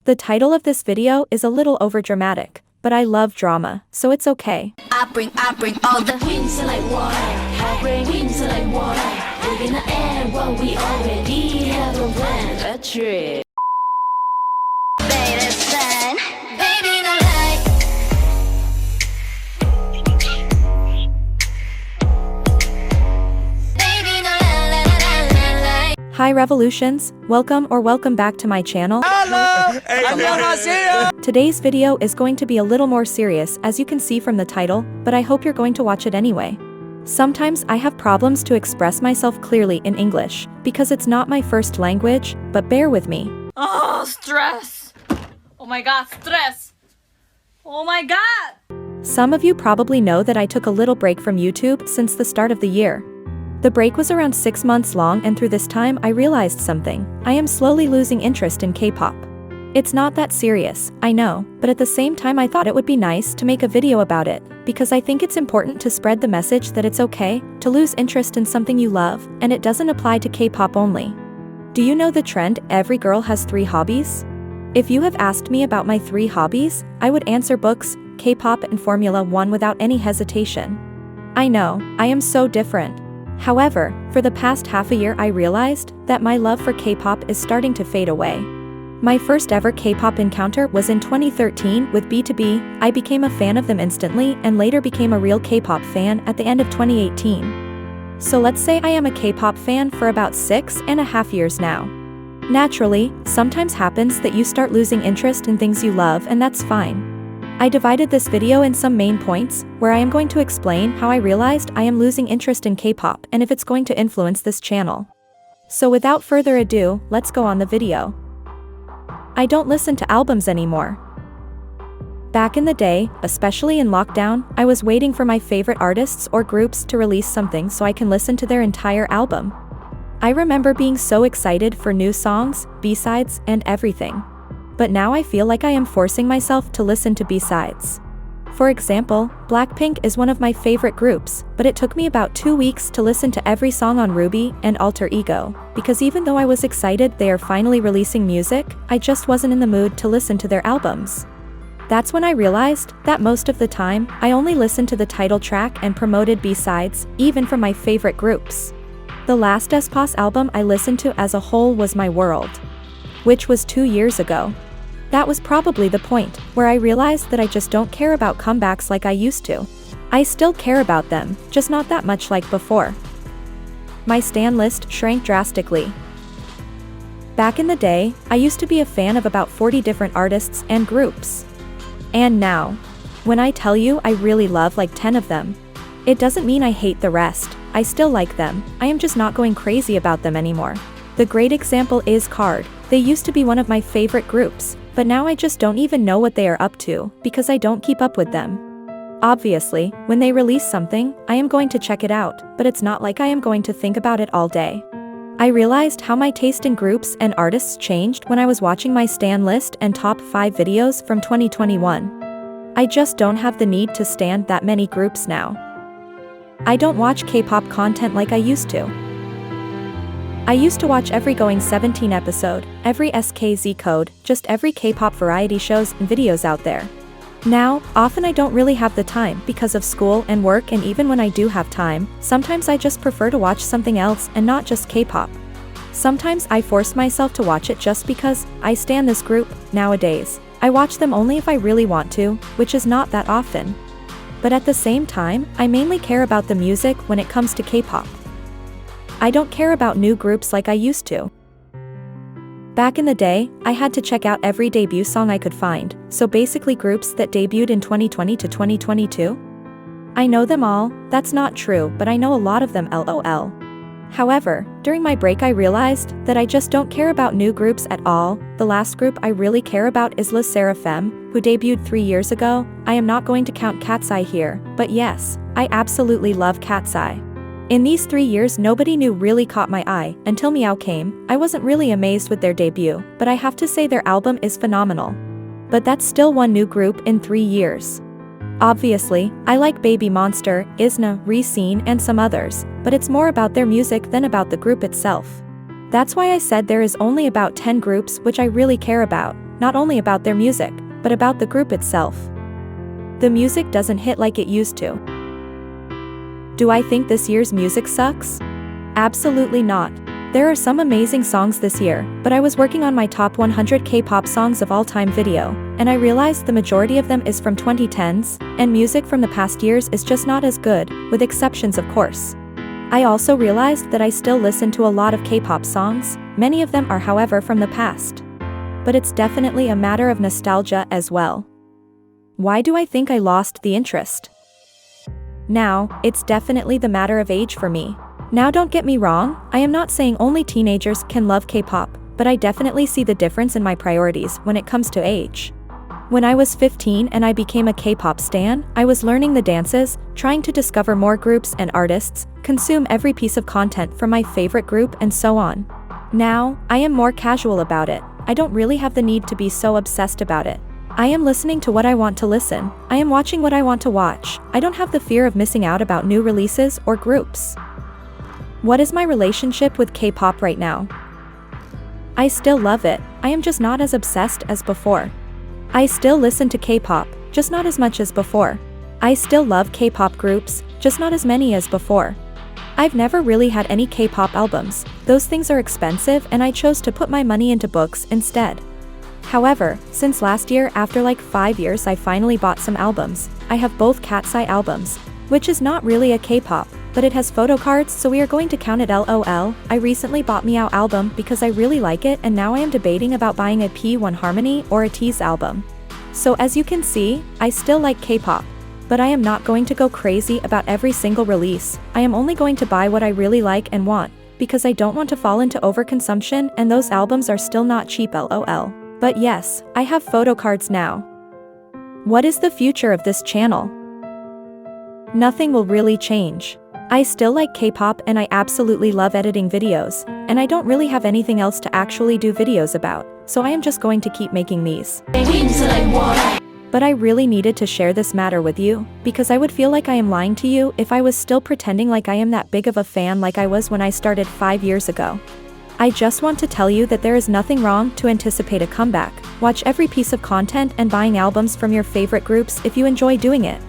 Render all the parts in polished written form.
The title of this video is a little overdramatic, but I love drama, so it's okay. I bring all the winds like water. I bring winds like water. We're gonna add what we already have a plan. A trip. Baby, son. Baby, no lie. Baby, no lie. Hi Revolutions, welcome back to my channel. Hello! 안녕하세요! Today's video is going to be a little more serious, as you can see from the title, but I hope you're going to watch it anyway. Sometimes I have problems to express myself clearly in English, because it's not my first language, but bear with me. Oh, stress. Oh my god, stress. Oh my god. Some of you probably know that I took a little break from YouTube since the start of the year. The break was around 6 months long, and through this time I realized something. I am slowly losing interest in K-pop. It's not that serious, I know, but at the same time I thought it would be nice to make a video about it, because I think it's important to spread the message that it's okay to lose interest in something you love, and it doesn't apply to K-pop only. Do you know the trend, every girl has 3 hobbies? If you have asked me about my 3 hobbies, I would answer books, K-pop and Formula 1 without any hesitation. I know, I am so different. However, for the past half a year I realized that my love for K-pop is starting to fade away. My first ever K-pop encounter was in 2013 with BTOB. I became a fan of them instantly and later became a real K-pop fan at the end of 2018. So let's say I am a K-pop fan for about 6.5 years now. Naturally, sometimes happens that you start losing interest in things you love, and that's fine. I divided this video in some main points, where I am going to explain how I realized I am losing interest in K-pop and if it's going to influence this channel. So without further ado, let's go on the video. I don't listen to albums anymore. Back in the day, especially in lockdown, I was waiting for my favorite artists or groups to release something so I can listen to their entire album. I remember being so excited for new songs, B-sides, and everything. But now I feel like I am forcing myself to listen to B-sides. For example, Blackpink is one of my favorite groups, but it took me about 2 weeks to listen to every song on Ruby and Alter Ego, because even though I was excited they are finally releasing music, I just wasn't in the mood to listen to their albums. That's when I realized that most of the time, I only listened to the title track and promoted B-sides, even from my favorite groups. The last aespa's album I listened to as a whole was My World, which was 2 years ago. That was probably the point where I realized that I just don't care about comebacks like I used to. I still care about them, just not that much like before. My stan list shrank drastically. Back in the day, I used to be a fan of about 40 different artists and groups. And now, when I tell you I really love like 10 of them, it doesn't mean I hate the rest. I still like them, I am just not going crazy about them anymore. The great example is KARD. They used to be one of my favorite groups, but now I just don't even know what they are up to, because I don't keep up with them. Obviously, when they release something, I am going to check it out, but it's not like I am going to think about it all day. I realized how my taste in groups and artists changed when I was watching my stan list and top 5 videos from 2021. I just don't have the need to stan that many groups now. I don't watch K-pop content like I used to. I used to watch every Going 17 episode, every SKZ Code, just every K-pop variety shows and videos out there. Now, often I don't really have the time because of school and work, and even when I do have time, sometimes I just prefer to watch something else and not just K-pop. Sometimes I force myself to watch it just because I stan this group. Nowadays, I watch them only if I really want to, which is not that often. But at the same time, I mainly care about the music when it comes to K-pop. I don't care about new groups like I used to. Back in the day, I had to check out every debut song I could find, so basically groups that debuted in 2020 to 2022. I know them all, that's not true, but I know a lot of them LOL. However, during my break I realized that I just don't care about new groups at all. The last group I really care about is LE SSERAFIM, who debuted 3 years ago. I am not going to count KATSEYE here, but yes, I absolutely love KATSEYE. In these 3 years nobody new really caught my eye, until Meow came. I wasn't really amazed with their debut, but I have to say their album is phenomenal. But that's still one new group in 3 years. Obviously, I like Baby Monster, ISNA, Reseen and some others, but it's more about their music than about the group itself. That's why I said there is only about 10 groups which I really care about, not only about their music, but about the group itself. The music doesn't hit like it used to. Do I think this year's music sucks? Absolutely not. There are some amazing songs this year, but I was working on my top 100 K-pop songs of all time video, and I realized the majority of them is from 2010s, and music from the past years is just not as good, with exceptions of course. I also realized that I still listen to a lot of K-pop songs, many of them are however from the past. But it's definitely a matter of nostalgia as well. Why do I think I lost the interest? Now, it's definitely the matter of age for me. Now don't get me wrong, I am not saying only teenagers can love K-pop, but I definitely see the difference in my priorities when it comes to age. When I was 15 and I became a K-pop stan, I was learning the dances, trying to discover more groups and artists, consume every piece of content from my favorite group and so on. Now, I am more casual about it. I don't really have the need to be so obsessed about it. I am listening to what I want to listen. I am watching what I want to watch. I don't have the fear of missing out about new releases or groups. What is my relationship with K-pop right now? I still love it, I am just not as obsessed as before. I still listen to K-pop, just not as much as before. I still love K-pop groups, just not as many as before. I've never really had any K-pop albums, those things are expensive and I chose to put my money into books instead. However, since last year after like 5 years I finally bought some albums. I have both Cat's Eye albums, which is not really a K-pop, but it has photo cards so we are going to count it LOL. I recently bought Meow album because I really like it and now I am debating about buying a P1 Harmony or a T's album. So as you can see, I still like K-pop. But I am not going to go crazy about every single release. I am only going to buy what I really like and want, because I don't want to fall into overconsumption and those albums are still not cheap LOL. But yes, I have photo cards now. What is the future of this channel? Nothing will really change. I still like K-pop and I absolutely love editing videos, and I don't really have anything else to actually do videos about, so I am just going to keep making these. But I really needed to share this matter with you, because I would feel like I am lying to you if I was still pretending like I am that big of a fan like I was when I started 5 years ago. I just want to tell you that there is nothing wrong to anticipate a comeback, watch every piece of content and buying albums from your favorite groups if you enjoy doing it.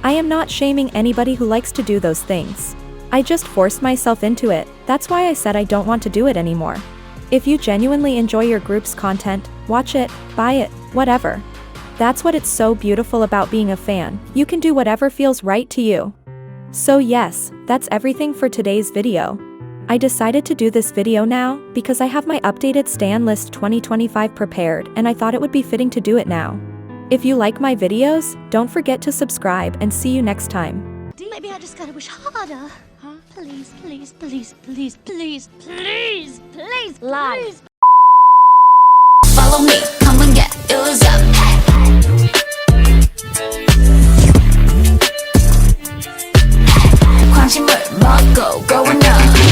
I am not shaming anybody who likes to do those things. I just forced myself into it, that's why I said I don't want to do it anymore. If you genuinely enjoy your group's content, watch it, buy it, whatever. That's what it's so beautiful about being a fan, you can do whatever feels right to you. So yes, that's everything for today's video. I decided to do this video now, because I have my updated Stan List 2025 prepared and I thought it would be fitting to do it now. If you like my videos, don't forget to subscribe and see you next time. Maybe I just gotta wish harder. Huh? Please, please, please, please, please, please, please, please. Follow me, come and get yours up.